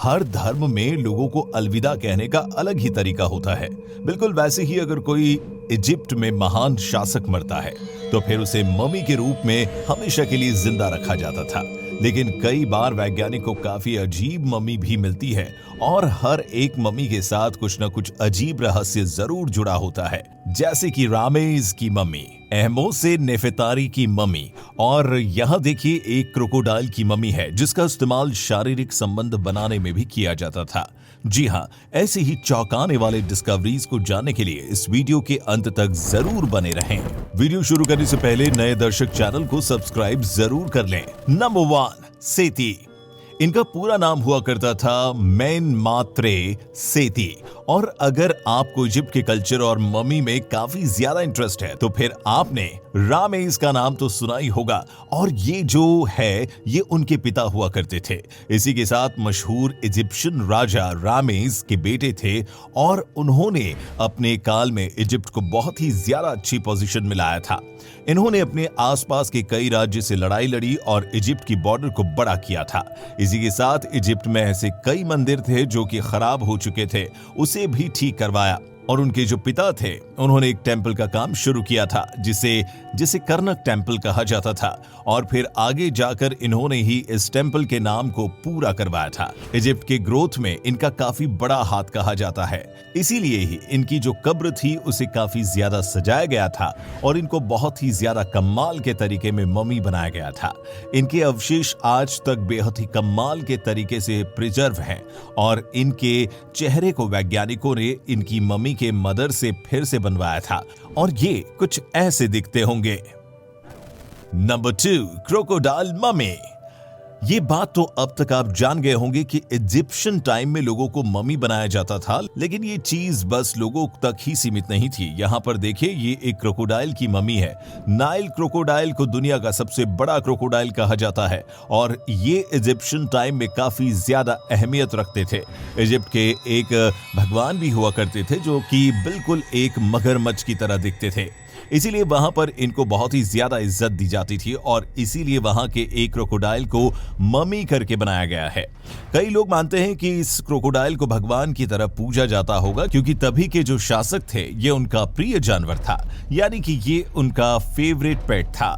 हर धर्म में लोगों को अलविदा कहने का अलग ही तरीका होता है। बिल्कुल वैसे ही अगर कोई इजिप्ट में महान शासक मरता है तो फिर उसे मम्मी के रूप में हमेशा के लिए जिंदा रखा जाता था। लेकिन कई बार वैज्ञानिकों को काफी अजीब मम्मी भी मिलती है और हर एक मम्मी के साथ कुछ न कुछ अजीब रहस्य जरूर जुड़ा होता है, जैसे कि रामेज की मम्मी, एहमोसे नेफेतारी की मम्मी, और यहाँ देखिए एक क्रोकोडाइल की मम्मी है जिसका इस्तेमाल शारीरिक संबंध बनाने में भी किया जाता था। जी हाँ, ऐसे ही चौंकाने वाले डिस्कवरीज को जानने के लिए इस वीडियो के अंत तक जरूर बने रहें। वीडियो शुरू करने से पहले नए दर्शक चैनल को सब्सक्राइब जरूर कर लें। नंबर 1, सेती। इनका पूरा नाम हुआ करता था मेनमात्रे सेती। और अगर आपको इजिप्ट के कल्चर और मम्मी में काफी ज्यादा इंटरेस्ट है तो फिर आपने रामेज का नाम तो सुना ही होगा, और ये जो है ये उनके पिता हुआ करते थे। इसी के साथ मशहूर इजिप्शियन राजा रामेज के बेटे थे और उन्होंने अपने काल में इजिप्ट को बहुत ही ज्यादा अच्छी पोजीशन में लाया था। इन्होंने अपने आसपास के कई राज्य से लड़ाई लड़ी और इजिप्ट की बॉर्डर को बड़ा किया था। इसी के साथ इजिप्ट में ऐसे कई मंदिर थे जो कि खराब हो चुके थे, उसे भी ठीक करवाया। और उनके जो पिता थे उन्होंने एक टेंपल का काम शुरू किया था जिसे कर्नक टेंपल कहा जाता था, और फिर आगे जाकर इन्होंने ही इस टेंपल के नाम को पूरा करवाया था। इजिप्ट के ग्रोथ में इनका काफी बड़ा हाथ कहा जाता है, इसीलिए ही इनकी जो कब्र थी उसे काफी ज्यादा सजाया गया था और इनको बहुत ही ज्यादा कमाल के तरीके में मम्मी बनाया गया था। इनके अवशेष आज तक बेहद ही कमाल के तरीके से प्रिजर्व हैं और इनके चेहरे को वैज्ञानिकों ने इनकी मम्मी के मदर से फिर से बनवाया था और ये कुछ ऐसे दिखते होंगे। Number 2, crocodile mummy. ये बात तो अब तक आप जान गए होंगे कि इजिप्शियन टाइम में लोगों को मम्मी बनाया जाता था, लेकिन ये चीज बस लोगों तक ही सीमित नहीं थी। यहाँ पर देखिए, ये एक क्रोकोडाइल की मम्मी है। नाइल क्रोकोडाइल को दुनिया का सबसे बड़ा क्रोकोडाइल कहा जाता है और ये इजिप्शियन टाइम में काफी ज्यादा अहमियत रखते थे। इजिप्ट के एक भगवान भी हुआ करते थे जो कि बिल्कुल एक मगरमच्छ की तरह दिखते थे, इसीलिए वहां पर इनको बहुत ही ज्यादा इज्जत दी जाती थी और इसीलिए वहां के एक क्रोकोडाइल को मम्मी करके बनाया गया है। कई लोग मानते हैं कि इस क्रोकोडाइल को भगवान की तरह पूजा जाता होगा क्योंकि तभी के जो शासक थे ये उनका प्रिय जानवर था, यानी कि ये उनका फेवरेट पेट था।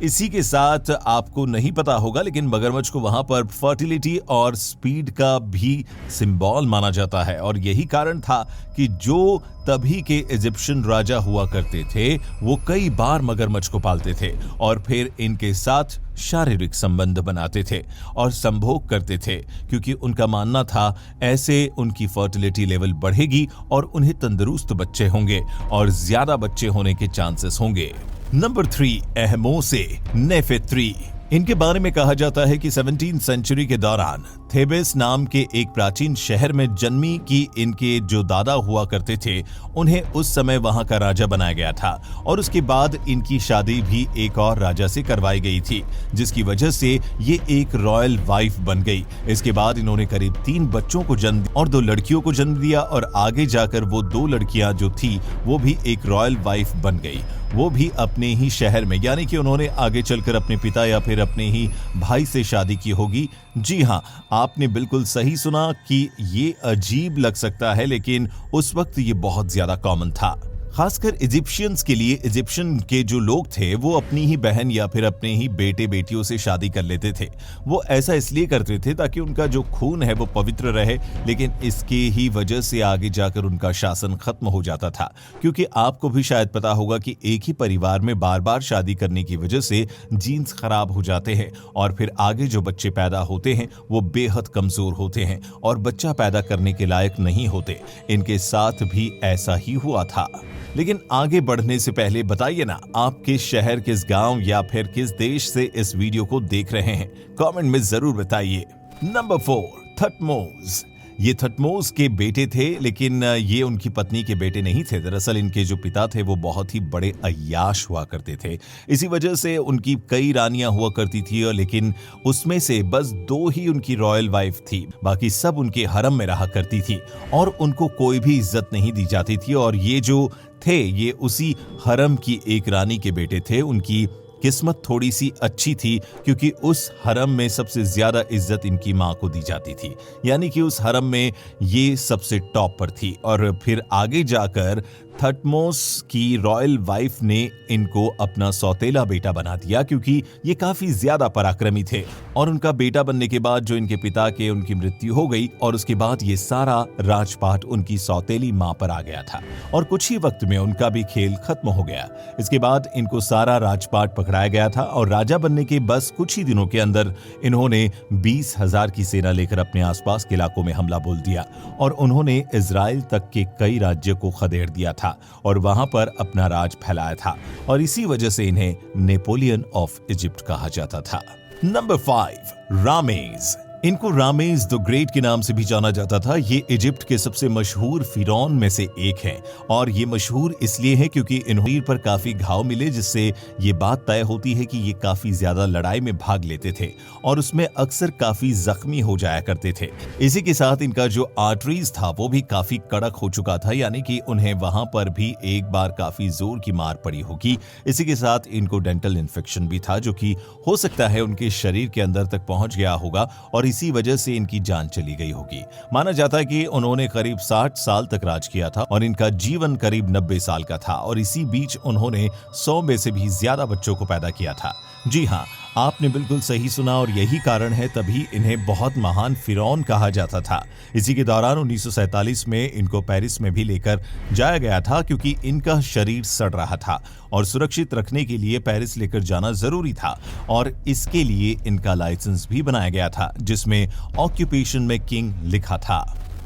इसी के साथ आपको नहीं पता होगा लेकिन मगरमच्छ को वहां पर फर्टिलिटी और स्पीड का भी सिंबल माना जाता है और यही कारण था कि जो तभी के इजिप्शियन राजा हुआ करते थे वो कई बार मगरमच्छ को पालते थे और फिर इनके साथ शारीरिक संबंध बनाते थे और संभोग करते थे क्योंकि उनका मानना था ऐसे उनकी फर्टिलिटी लेवल बढ़ेगी और उन्हें तंदुरुस्त बच्चे होंगे और ज्यादा बच्चे होने के चांसेस होंगे। नंबर 3, एहमोसे नेफेत्री। इनके बारे में कहा जाता है कि 17वीं सेंचुरी के दौरान थेबेस नाम के एक प्राचीन शहर में जन्मी कि इनके जो दादा हुआ करते थे उन्हें उस समय वहां का राजा बनाया गया था और उसके बाद इनकी शादी भी एक और राजा से करवाई गई थी, जिसकी वजह से ये एक रॉयल वाइफ बन गई। इसके बाद इन्होंने करीब 3 बच्चों को जन्म दिया और 2 लड़कियों को जन्म दिया और आगे जाकर वो 2 लड़कियां जो थी वो भी एक रॉयल वाइफ बन गई, वो भी अपने ही शहर में, यानी कि उन्होंने आगे चलकर अपने पिता या फिर अपने ही भाई से शादी की होगी। जी हाँ, आपने बिल्कुल सही सुना कि ये अजीब लग सकता है लेकिन उस वक्त ये बहुत ज्यादा कॉमन था। खासकर इजिप्शियंस के लिए, इजिप्शियन के जो लोग थे वो अपनी ही बहन या फिर अपने ही बेटे बेटियों से शादी कर लेते थे। वो ऐसा इसलिए करते थे ताकि उनका जो खून है वो पवित्र रहे, लेकिन इसके ही वजह से आगे जाकर उनका शासन खत्म हो जाता था क्योंकि आपको भी शायद पता होगा कि एक ही परिवार में बार बार शादी करने की वजह से जीन्स खराब हो जाते हैं और फिर आगे जो बच्चे पैदा होते हैं वो बेहद कमजोर होते हैं और बच्चा पैदा करने के लायक नहीं होते। इनके साथ भी ऐसा ही हुआ था। लेकिन आगे बढ़ने से पहले बताइए ना, आप किस शहर, किस गांव या फिर किस देश से इस वीडियो को देख रहे हैं, कमेंट में जरूर बताइए। Number 4, Thutmose. ये थटमोस के बेटे थे लेकिन ये उनकी पत्नी के बेटे नहीं थे। दरअसल इनके जो पिता थे वो बहुत ही बड़े अय्याश हुआ करते थे, इसी वजह से उनकी कई रानियां हुआ करती थी और लेकिन उसमें से बस 2 ही उनकी रॉयल वाइफ थी, बाकी सब उनके हरम में रहा करती थी और उनको कोई भी इज्जत नहीं दी जाती थी। और ये जो थे ये उसी हरम की एक रानी के बेटे थे, उनकी किस्मत थोड़ी सी अच्छी थी क्योंकि उस हरम में सबसे ज्यादा इज्जत इनकी माँ को दी जाती थी, यानी कि उस हरम में ये सबसे टॉप पर थी। और फिर आगे जाकर थटमोस की रॉयल वाइफ ने इनको अपना सौतेला बेटा बना दिया क्योंकि ये काफी ज्यादा पराक्रमी थे। और उनका बेटा बनने के बाद जो इनके पिता के उनकी मृत्यु हो गई और उसके बाद ये सारा राजपाट उनकी सौतेली मां पर आ गया था और कुछ ही वक्त में उनका भी खेल खत्म हो गया। इसके बाद इनको सारा राजपाट पकड़ाया गया था और राजा बनने के बस कुछ ही दिनों के अंदर इन्होंने 20,000 की सेना लेकर अपने आसपास के इलाकों में हमला बोल दिया और उन्होंने इजराइल तक के कई राज्यों को खदेड़ दिया था और वहां पर अपना राज फैलाया था और इसी वजह से इन्हें नेपोलियन ऑफ इजिप्ट कहा जाता था। नंबर 5, रामेज। इनको रामेज द ग्रेट के नाम से भी जाना जाता था। ये इजिप्ट के सबसे मशहूर फिरौन में से एक हैं और ये मशहूर इसलिए है क्योंकि इन्हें पर काफी घाव मिले, जिससे ये बात तय होती है कि ये काफी ज्यादा लड़ाई में भाग लेते थे और उसमें अक्सर काफी जख्मी हो जाया करते थे। इसी के साथ इनका जो आर्टरीज था वो भी काफी कड़क हो चुका था, यानी कि उन्हें वहां पर भी एक बार काफी जोर की मार पड़ी होगी। इसी के साथ इनको डेंटल इन्फेक्शन भी था जो कि हो सकता है उनके शरीर के अंदर तक पहुंच गया होगा और इसी वजह से इनकी जान चली गई होगी। माना जाता है कि उन्होंने करीब 60 साल तक राज किया था और इनका जीवन करीब 90 साल का था और इसी बीच उन्होंने 100 में से भी ज्यादा बच्चों को पैदा किया था। जी हाँ, आपने बिल्कुल सही सुना और यही कारण है तभी इन्हें बहुत महान फिरौन कहा जाता था। इसी के दौरान 1947 में इनको पेरिस में भी लेकर जाया गया था क्योंकि इनका शरीर सड़ रहा था और सुरक्षित रखने के लिए पेरिस लेकर जाना जरूरी था और इसके लिए इनका लाइसेंस भी बनाया गया था जिसमें ऑक्यूपेशन में किंग लिखा था।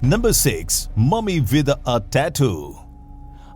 Number 6, mummy with a tattoo.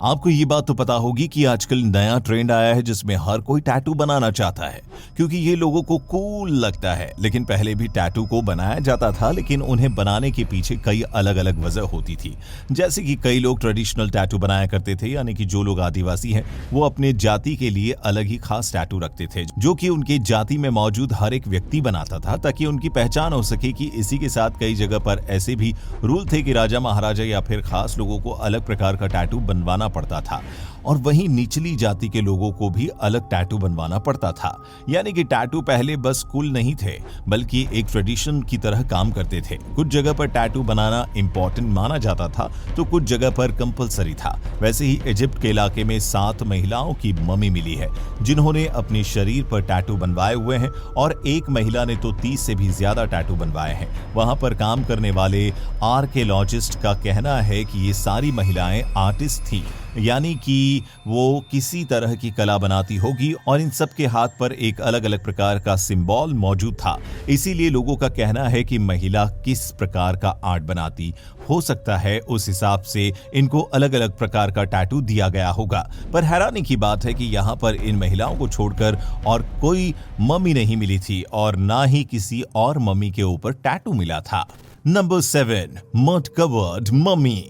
आपको ये बात तो पता होगी कि आजकल नया ट्रेंड आया है जिसमें हर कोई टैटू बनाना चाहता है क्योंकि ये लोगों को कूल लगता है। लेकिन पहले भी टैटू को बनाया जाता था, लेकिन उन्हें बनाने के पीछे कई अलग अलग वजह होती थी। जैसे कि कई लोग ट्रेडिशनल टैटू बनाया करते थे, यानी कि जो लोग आदिवासी हैं वो अपने जाति के लिए अलग ही खास टैटू रखते थे जो कि उनके जाति में मौजूद हर एक व्यक्ति बनाता था ताकि उनकी पहचान हो सके। कि इसी के साथ कई जगह पर ऐसे भी रूल थे कि राजा महाराजा या फिर खास लोगों को अलग प्रकार का टैटू बनवाना पड़ता था और वहीं निचली जाति के लोगों को भी अलग टैटू बनवाना पड़ता था। यानी कि टैटू पहले बस कूल नहीं थे बल्कि एक ट्रेडिशन की तरह काम करते थे। कुछ जगह पर टैटू बनाना इंपॉर्टेंट माना जाता था तो कुछ जगह पर कंपलसरी था। वैसे ही इजिप्ट के इलाके में 7 महिलाओं की मम्मी मिली है जिन्होंने अपने शरीर पर टैटू बनवाए हुए हैं और एक महिला ने तो 30 से भी ज्यादा टैटू बनवाए हैं। वहां पर काम करने वाले आर्कियोलॉजिस्ट का कहना है कि ये सारी महिलाएं आर्टिस्ट थी, यानी कि वो किसी तरह की कला बनाती होगी और इन सब के हाथ पर एक अलग अलग प्रकार का सिंबल मौजूद था। इसीलिए लोगों का कहना है कि महिला किस प्रकार का आर्ट बनाती हो सकता है उस हिसाब से इनको अलग अलग प्रकार का टैटू दिया गया होगा। पर हैरानी की बात है कि यहाँ पर इन महिलाओं को छोड़कर और कोई मम्मी नहीं मिली थी और ना ही किसी और मम्मी के ऊपर टैटू मिला था। Number 7, mud covered mummy.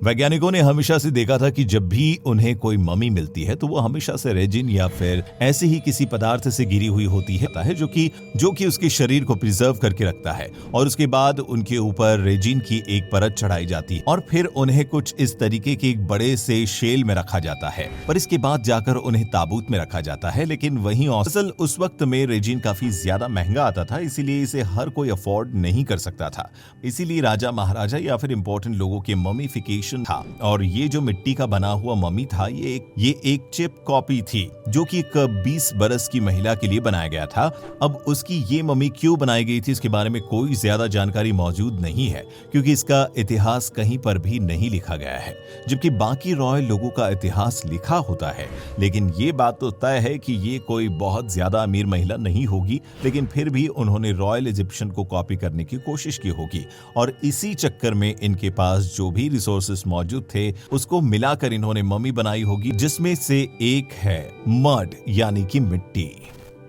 वैज्ञानिकों ने हमेशा से देखा था कि जब भी उन्हें कोई मम्मी मिलती है तो वो हमेशा से रेजिन या फिर ऐसे ही किसी पदार्थ से घिरी हुई होती है जो कि उसके शरीर को प्रिजर्व करके रखता है और उसके बाद उनके ऊपर रेजिन की एक परत चढ़ाई जाती है और फिर उन्हें कुछ इस तरीके के एक बड़े से शेल में रखा जाता है। पर इसके बाद जाकर उन्हें ताबूत में रखा जाता है। लेकिन वहीं असल उस वक्त में रेजिन काफी ज्यादा महंगा आता था, इसीलिए इसे हर कोई अफोर्ड नहीं कर सकता था। इसीलिए राजा महाराजा या फिर इंपॉर्टेंट लोगों के ममीफिकेशन था और ये जो मिट्टी का बना हुआ मम्मी था ये एक चिप कॉपी थी जो कि एक 20 बरस की महिला के लिए बनाया गया था। अब उसकी ये मम्मी क्यों बनाई गई थी इसके बारे में कोई ज्यादा जानकारी मौजूद नहीं है क्योंकि इसका इतिहास कहीं पर भी नहीं लिखा गया है, जबकि बाकी रॉयल लोगों का इतिहास लिखा होता है। लेकिन ये बात तो तय है कि ये कोई बहुत ज्यादा अमीर महिला नहीं होगी, लेकिन फिर भी उन्होंने रॉयल इजिप्शियन को कॉपी करने की कोशिश की होगी और इसी चक्कर में इनके पास जो भी रिसोर्सेस मौजूद थे उसको मिलाकर इन्होंने मम्मी बनाई होगी, जिसमें से एक है मड यानी कि मिट्टी।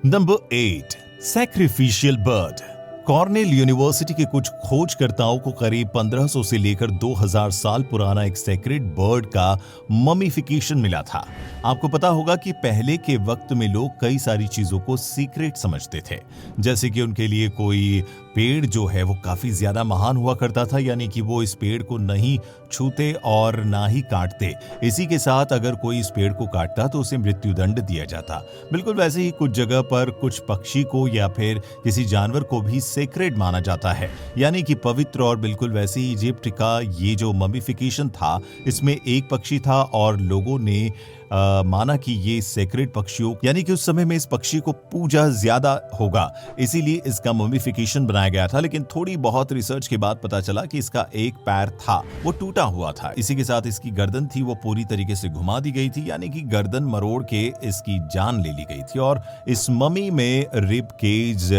Number 8, sacrificial bird. Cornell university के कुछ खोजकर्ताओं को करीब 1500 से लेकर 2000 साल पुराना एक सेक्रेड बर्ड का ममीफिकेशन मिला था। आपको पता होगा कि पहले के वक्त में लोग कई सारी चीजों को सीक्रेट समझते थे, जैसे कि उनके लिए कोई पेड़ जो है वो काफी ज्यादा महान हुआ करता था, यानी कि वो इस पेड़ को नहीं छूते और ना ही काटते। इसी के साथ अगर कोई इस पेड़ को काटता तो उसे मृत्युदंड दिया जाता। बिल्कुल वैसे ही कुछ जगह पर कुछ पक्षी को या फिर किसी जानवर को भी सेक्रेड माना जाता है, यानी कि पवित्र। और बिल्कुल वैसे ही इजिप्ट का ये जो ममीफिकेशन था, इसमें एक पक्षी था और लोगों ने माना कि ये सेक्रेड पक्षियों, यानी कि उस समय में इस पक्षी को पूजा ज्यादा होगा, इसीलिए इसका ममीफिकेशन बनाया गया था। लेकिन थोड़ी बहुत रिसर्च के बाद पता चला कि इसका एक पैर था वो टूटा हुआ था। इसी के साथ इसकी गर्दन थी वो पूरी तरीके से घुमा दी गई थी, यानी कि गर्दन मरोड़ के इसकी जान ले ली गई थी। और इस ममी में रिब केज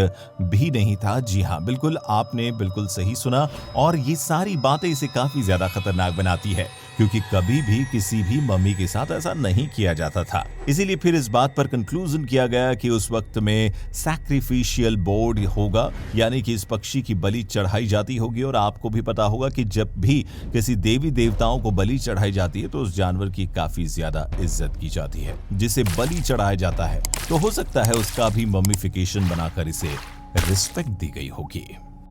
भी नहीं था। जी हाँ, बिल्कुल आपने बिल्कुल सही सुना। और ये सारी बातें इसे काफी ज्यादा खतरनाक बनाती है, क्योंकि कभी भी किसी भी मम्मी के साथ ऐसा नहीं किया जाता था। इसीलिए फिर इस बात पर कंक्लूजन किया गया कि उस वक्त में सैक्रिफिशियल बोर्ड होगा, यानी कि इस पक्षी की बलि चढ़ाई जाती होगी। और आपको भी पता होगा कि जब भी किसी देवी देवताओं को बलि चढ़ाई जाती है तो उस जानवर की काफी ज्यादा इज्जत की जाती है। जिसे बलि चढ़ाया जाता है तो हो सकता है उसका भी मम्मीफिकेशन बनाकर इसे रिस्पेक्ट दी गई होगी।